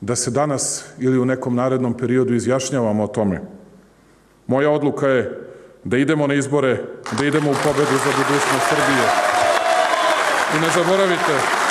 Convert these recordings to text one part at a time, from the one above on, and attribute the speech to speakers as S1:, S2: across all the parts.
S1: da se danas ili u nekom narednom periodu izjašnjavamo o tome. Moja odluka je da idemo na izbore, da idemo u pobedu za budućnost Srbije. I ne zaboravite,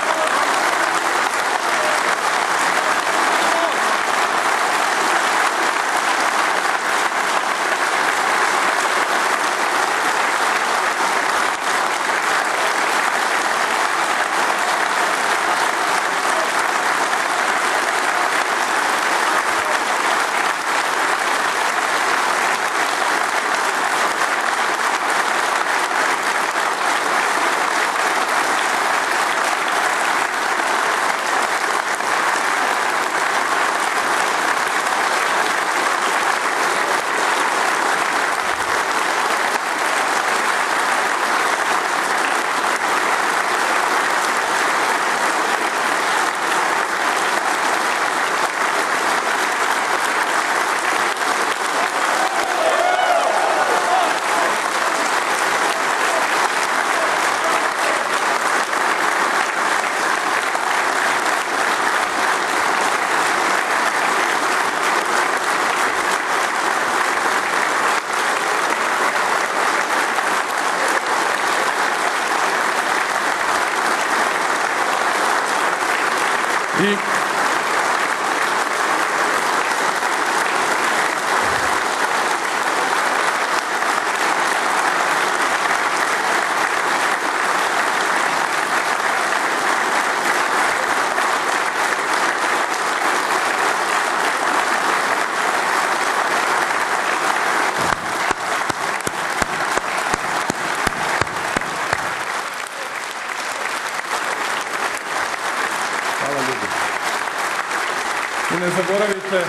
S1: i ne zaboravite,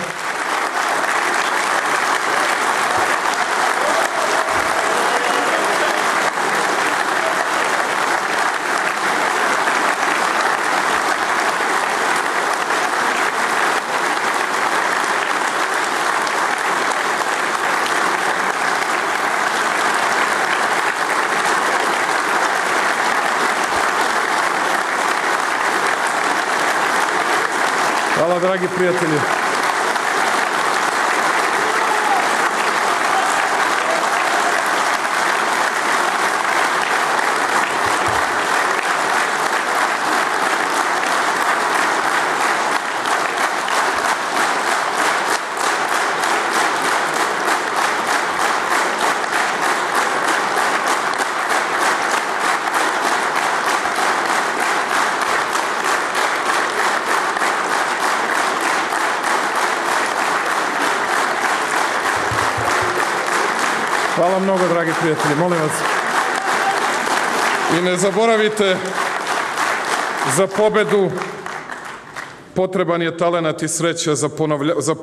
S1: hvala dragi prijatelji. Hvala mnogo, dragi prijatelji, molim vas. I ne zaboravite, za pobedu potreban je talenat i sreća za